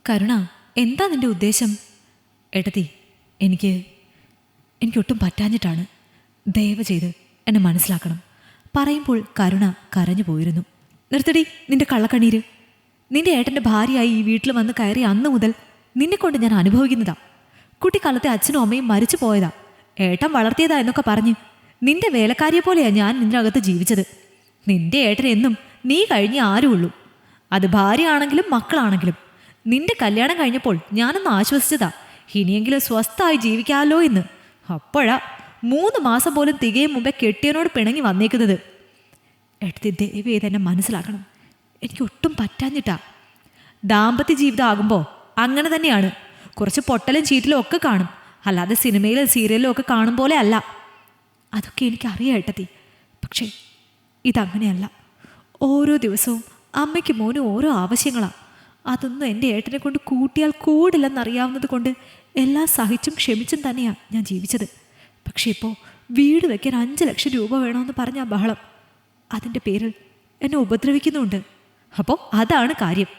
കരുണ, എന്താ നിന്റെ ഉദ്ദേശം? ഏട്ടത്തി, എനിക്കൊട്ടും പറ്റാഞ്ഞിട്ടാണ്. ദയവ് ചെയ്ത് എന്നെ മനസ്സിലാക്കണം. പറയുമ്പോൾ കരുണ കരഞ്ഞു പോയിരുന്നു. നിർത്തടി നിന്റെ കള്ളക്കണ്ണീര്. നിന്റെ ഏട്ടൻ്റെ ഭാര്യയായി ഈ വീട്ടിൽ വന്ന് കയറി അന്ന് മുതൽ നിന്നെക്കൊണ്ട് ഞാൻ അനുഭവിക്കുന്നതാ. കുട്ടിക്കാലത്തെ അച്ഛനും അമ്മയും മരിച്ചു പോയതാ. ഏട്ടൻ വളർത്തിയതാ എന്നൊക്കെ പറഞ്ഞ് നിന്റെ വേലക്കാരിയെ പോലെയാണ് ഞാൻ നിന്നകത്ത് ജീവിച്ചത്. നിന്റെ ഏട്ടൻ എന്നും നീ കഴിഞ്ഞേ ആരുള്ളൂ. അത് ഭാര്യ ആണെങ്കിലും മക്കളാണെങ്കിലും. നിന്റെ കല്യാണം കഴിഞ്ഞപ്പോൾ ഞാനൊന്ന് ആശ്വസിച്ചതാ, ഇനിയെങ്കിലും സ്വസ്ഥമായി ജീവിക്കാമല്ലോ എന്ന്. അപ്പോഴാ 3 മാസം പോലും തികയും മുമ്പേ കെട്ടിയനോട് പിണങ്ങി വന്നേക്കുന്നത്. എടുത്ത് ദയവ് ചെയ്ത് എന്നെ മനസ്സിലാക്കണം. എനിക്കൊട്ടും പറ്റാഞ്ഞിട്ടാ. ദാമ്പത്യ ജീവിതം ആകുമ്പോൾ അങ്ങനെ തന്നെയാണ്. കുറച്ച് പൊട്ടലും ചീറ്റലും ഒക്കെ കാണും, അല്ലാതെ സിനിമയിലും സീരിയലിലും ഒക്കെ കാണും പോലെ അല്ല. അതൊക്കെ എനിക്കറിയാം ഏട്ടത്തി. പക്ഷേ ഇതങ്ങനെയല്ല. ഓരോ ദിവസവും അമ്മയ്ക്കും മോനും ഓരോ ആവശ്യങ്ങളാണ്. അതൊന്നും എൻ്റെ ഏട്ടനെ കൊണ്ട് കൂട്ടിയാൽ കൂടില്ലെന്നറിയാവുന്നത് കൊണ്ട് എല്ലാം സഹിച്ചും ക്ഷമിച്ചും തന്നെയാണ് ഞാൻ ജീവിച്ചത്. പക്ഷേ ഇപ്പോൾ വീട് വയ്ക്കാൻ 5 ലക്ഷം രൂപ വേണമെന്ന് പറഞ്ഞ ആ ബഹളം, അതിൻ്റെ പേരിൽ എന്നെ ഉപദ്രവിക്കുന്നുണ്ട്. അപ്പോൾ അതാണ് കാര്യം.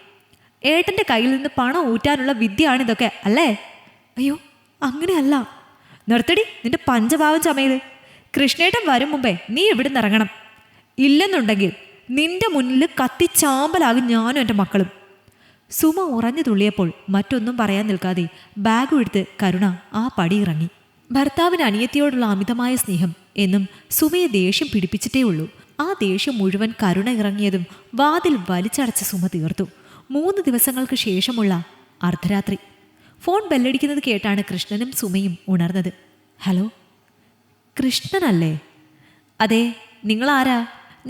ഏട്ടൻ്റെ കയ്യിൽ നിന്ന് പണം ഊറ്റാനുള്ള വിദ്യയാണിതൊക്കെ അല്ലേ? അയ്യോ, അങ്ങനെയല്ല. നിർത്തടി നിന്റെ പഞ്ചഭാവം ചമയിൽ. കൃഷ്ണേട്ടൻ വരും മുമ്പേ നീ ഇവിടെ നിന്ന് ഇറങ്ങണം. ഇല്ലെന്നുണ്ടെങ്കിൽ നിന്റെ മുന്നിൽ കത്തിച്ചാമ്പലാകും ഞാനും എൻ്റെ മക്കളും. സുമ ഉറഞ്ഞു തുള്ളിയപ്പോൾ മറ്റൊന്നും പറയാൻ നിൽക്കാതെ ബാഗും എടുത്ത് കരുണ ആ പടി ഇറങ്ങി. ഭർത്താവിന് അനിയത്തിയോടുള്ള അമിതമായ സ്നേഹം എന്നും സുമയെ ദേഷ്യം പിടിപ്പിച്ചിട്ടേ ഉള്ളൂ. ആ ദേഷ്യം മുഴുവൻ കരുണ ഇറങ്ങിയതും വാതിൽ വലിച്ചടച്ച സുമ തീർത്തു. 3 ദിവസങ്ങൾക്ക് ശേഷമുള്ള അർദ്ധരാത്രി. ഫോൺ ബെല്ലടിക്കുന്നത് കേട്ടാണ് കൃഷ്ണനും സുമയും ഉണർന്നത്. ഹലോ, കൃഷ്ണനല്ലേ? അതെ, നിങ്ങളാരാ?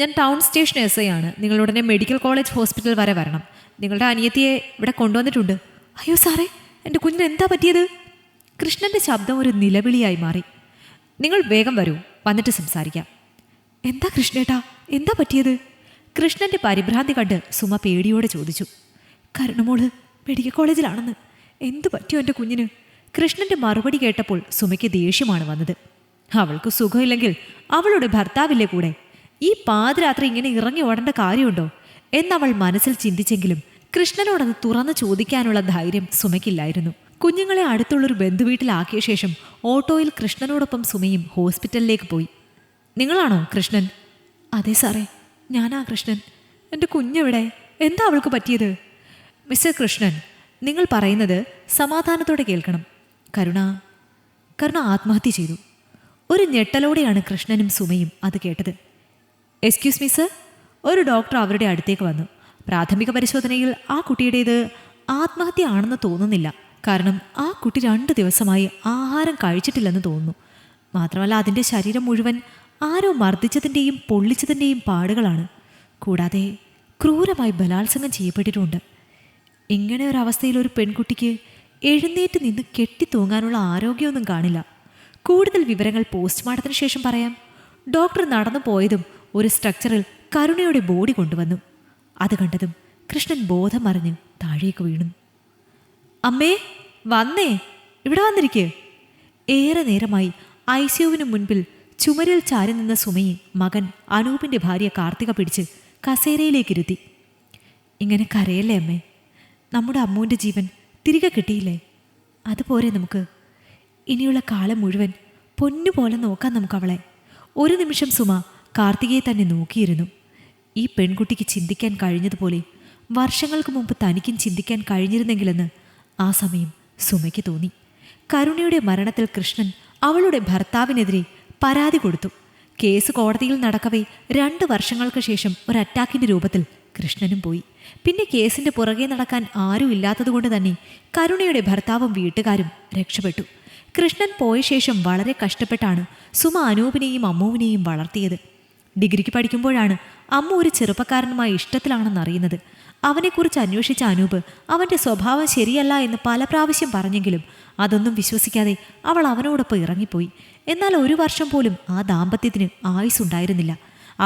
ഞാൻ ടൗൺ സ്റ്റേഷൻ SI ആണ്. നിങ്ങളുടനെ മെഡിക്കൽ കോളേജ് ഹോസ്പിറ്റൽ വരെ വരണം. നിങ്ങളുടെ അനിയത്തിയെ ഇവിടെ കൊണ്ടുവന്നിട്ടുണ്ട്. അയ്യോ സാറേ, എൻ്റെ കുഞ്ഞിന് എന്താ പറ്റിയത്? കൃഷ്ണൻ്റെ ശബ്ദം ഒരു നിലവിളിയായി മാറി. നിങ്ങൾ വേഗം വരൂ, വന്നിട്ട് സംസാരിക്കാം. എന്താ കൃഷ്ണേട്ടാ, എന്താ പറ്റിയത്? കൃഷ്ണൻ്റെ പരിഭ്രാന്തി കണ്ട് സുമ പേടിയോടെ ചോദിച്ചു. കരുണമോള് മെഡിക്കൽ കോളേജിലാണെന്ന്. എന്തു പറ്റിയോ എൻ്റെ കുഞ്ഞിന്? കൃഷ്ണൻ്റെ മറുപടി കേട്ടപ്പോൾ സുമയ്ക്ക് ദേഷ്യമാണ് വന്നത്. അവൾക്ക് സുഖമില്ലെങ്കിൽ അവളുടെ ഭർത്താവില്ലേ കൂടെ? ഈ പാതിരാത്രി ഇങ്ങനെ ഇറങ്ങി ഓടേണ്ട കാര്യമുണ്ടോ എന്നവൾ മനസ്സിൽ ചിന്തിച്ചെങ്കിലും കൃഷ്ണനോടത് തുറന്നു ചോദിക്കാനുള്ള ധൈര്യം സുമയ്ക്കില്ലായിരുന്നു. കുഞ്ഞുങ്ങളെ അടുത്തുള്ളൊരു ബന്ധുവീട്ടിലാക്കിയ ശേഷം ഓട്ടോയിൽ കൃഷ്ണനോടൊപ്പം സുമയും ഹോസ്പിറ്റലിലേക്ക് പോയി. നിങ്ങളാണോ കൃഷ്ണൻ? അതെ സാറേ, ഞാനാ കൃഷ്ണൻ. എൻ്റെ കുഞ്ഞെവിടെ? എന്താ അവൾക്ക് പറ്റിയത്? മിസ്റ്റർ കൃഷ്ണൻ, നിങ്ങൾ പറയുന്നത് സമാധാനത്തോടെ കേൾക്കണം. കരുണ ആത്മഹത്യ ചെയ്തു. ഒരു ഞെട്ടലോടെയാണ് കൃഷ്ണനും സുമയും അത് കേട്ടത്. Excuse me sir. ഒരു ഡോക്ടർ അവരുടെ അടുത്തേക്ക് വന്നു. പ്രാഥമിക പരിശോധനയിൽ ആ കുട്ടിയുടേത് ആത്മഹത്യ ആണെന്ന് തോന്നുന്നില്ല. കാരണം ആ കുട്ടി 2 ദിവസമായി ആഹാരം കഴിച്ചിട്ടില്ലെന്ന് തോന്നുന്നു. മാത്രമല്ല അതിൻ്റെ ശരീരം മുഴുവൻ ആരോ മർദ്ദിച്ചതിൻ്റെയും പൊള്ളിച്ചതിൻ്റെയും പാടുകളാണ്. കൂടാതെ ക്രൂരമായി ബലാത്സംഗം ചെയ്യപ്പെട്ടിട്ടുണ്ട്. ഇങ്ങനെ ഒരവസ്ഥയിൽ ഒരു പെൺകുട്ടിക്ക് എഴുന്നേറ്റ് നിന്ന് കെട്ടിത്തൂങ്ങാനുള്ള ആരോഗ്യമൊന്നും കാണില്ല. കൂടുതൽ വിവരങ്ങൾ പോസ്റ്റ്മോർട്ടത്തിന് ശേഷം പറയാം. ഡോക്ടർ നടന്നു പോയതും ഒരു സ്ട്രക്ചറിൽ കരുണയുടെ ബോഡി കൊണ്ടുവന്നു. അത് കണ്ടതും കൃഷ്ണൻ ബോധം മറിഞ്ഞ് താഴേക്ക് വീണു. അമ്മേ, വന്നേ, ഇവിടെ വന്നിരിക്കുക. ഏറെ നേരമായി ICUവിന് മുൻപിൽ ചുമരിൽ ചാരി നിന്ന സുമയെ മകൻ അനൂപിൻ്റെ ഭാര്യ കാർത്തിക പിടിച്ച് കസേരയിലേക്കിരുത്തി. ഇങ്ങനെ കരയല്ലേ അമ്മേ, നമ്മുടെ അമ്മൂൻ്റെ ജീവൻ തിരികെ കിട്ടിയില്ലേ? അതുപോലെ നമുക്ക് ഇനിയുള്ള കാലം മുഴുവൻ പൊന്നുപോലെ നോക്കാൻ നമുക്കവളെ. ഒരു നിമിഷം സുമ കാർത്തികയെ തന്നെ നോക്കിയിരുന്നു. ഈ പെൺകുട്ടിക്ക് ചിന്തിക്കാൻ കഴിഞ്ഞതുപോലെ വർഷങ്ങൾക്ക് മുമ്പ് തനിക്കും ചിന്തിക്കാൻ കഴിഞ്ഞിരുന്നെങ്കിലെന്ന് ആ സമയം സുമയ്ക്ക് തോന്നി. കരുണയുടെ മരണത്തിൽ കൃഷ്ണൻ അവളുടെ ഭർത്താവിനെതിരെ പരാതി കൊടുത്തു. കേസ് കോടതിയിൽ നടക്കവേ 2 വർഷങ്ങൾക്ക് ശേഷം ഒരു അറ്റാക്കിൻ്റെ രൂപത്തിൽ കൃഷ്ണനും പോയി. പിന്നെ കേസിൻ്റെ പുറകെ നടക്കാൻ ആരും ഇല്ലാത്തതുകൊണ്ട് തന്നെ കരുണയുടെ ഭർത്താവും വീട്ടുകാരും രക്ഷപ്പെട്ടു. കൃഷ്ണൻ പോയ ശേഷം വളരെ കഷ്ടപ്പെട്ടാണ് സുമ അനൂപിനെയും അമ്മുവിനെയും വളർത്തിയത്. ഡിഗ്രിക്ക് പഠിക്കുമ്പോഴാണ് അമ്മു ഒരു ചെറുപ്പക്കാരനുമായി ഇഷ്ടത്തിലാണെന്നറിയുന്നത്. അവനെക്കുറിച്ച് അന്വേഷിച്ച അനൂപ് അവൻ്റെ സ്വഭാവം ശരിയല്ല എന്ന് പല പ്രാവശ്യം പറഞ്ഞെങ്കിലും അതൊന്നും വിശ്വസിക്കാതെ അവൾ അവനോടൊപ്പം ഇറങ്ങിപ്പോയി. എന്നാൽ 1 വർഷം പോലും ആ ദാമ്പത്യത്തിന് ആയുസ്സുണ്ടായിരുന്നില്ല.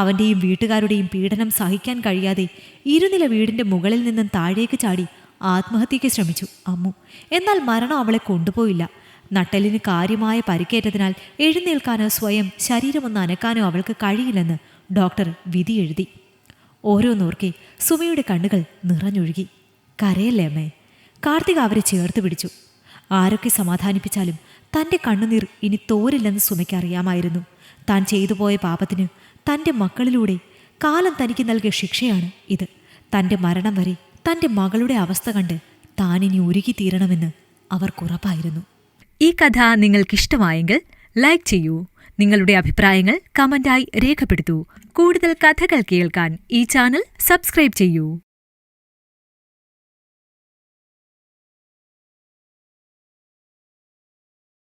അവൻ്റെയും വീട്ടുകാരുടെയും പീഡനം സഹിക്കാൻ കഴിയാതെ ഇരുനില വീടിൻ്റെ മുകളിൽ നിന്നും താഴേക്ക് ചാടി ആത്മഹത്യയ്ക്ക് ശ്രമിച്ചു അമ്മു. എന്നാൽ മരണം അവളെ കൊണ്ടുപോയില്ല. നട്ടെല്ലിന് കാര്യമായ പരിക്കേറ്റതിനാൽ എഴുന്നേൽക്കാനോ സ്വയം ശരീരമൊന്ന് അനക്കാനോ അവൾക്ക് കഴിയില്ലെന്ന് ഡോക്ടർ വിധി എഴുതി. ഓരോന്നോർക്കെ സുമയുടെ കണ്ണുകൾ നിറഞ്ഞൊഴുകി. കരയല്ലേ അമ്മേ? കാർത്തിക അവരെ ചേർത്ത് പിടിച്ചു. ആരൊക്കെ സമാധാനിപ്പിച്ചാലും തൻ്റെ കണ്ണുനീർ ഇനി തോരില്ലെന്ന് സുമയ്ക്ക് അറിയാമായിരുന്നു. താൻ ചെയ്തു പോയ പാപത്തിന് തൻ്റെ മക്കളിലൂടെ കാലം തനിക്ക് നൽകിയ ശിക്ഷയാണ് ഇത്. തൻ്റെ മരണം വരെ തൻ്റെ മകളുടെ അവസ്ഥ കണ്ട് താനിനി ഉരുകിത്തീരണമെന്ന് അവർക്കുറപ്പായിരുന്നു. ഈ കഥ നിങ്ങൾക്കിഷ്ടമായെങ്കിൽ ലൈക്ക് ചെയ്യൂ. നിങ്ങളുടെ അഭിപ്രായങ്ങൾ കമന്റായി രേഖപ്പെടുത്തൂ. കൂടുതൽ കഥകൾ കേൾക്കാൻ ഈ ചാനൽ സബ്സ്ക്രൈബ് ചെയ്യൂ.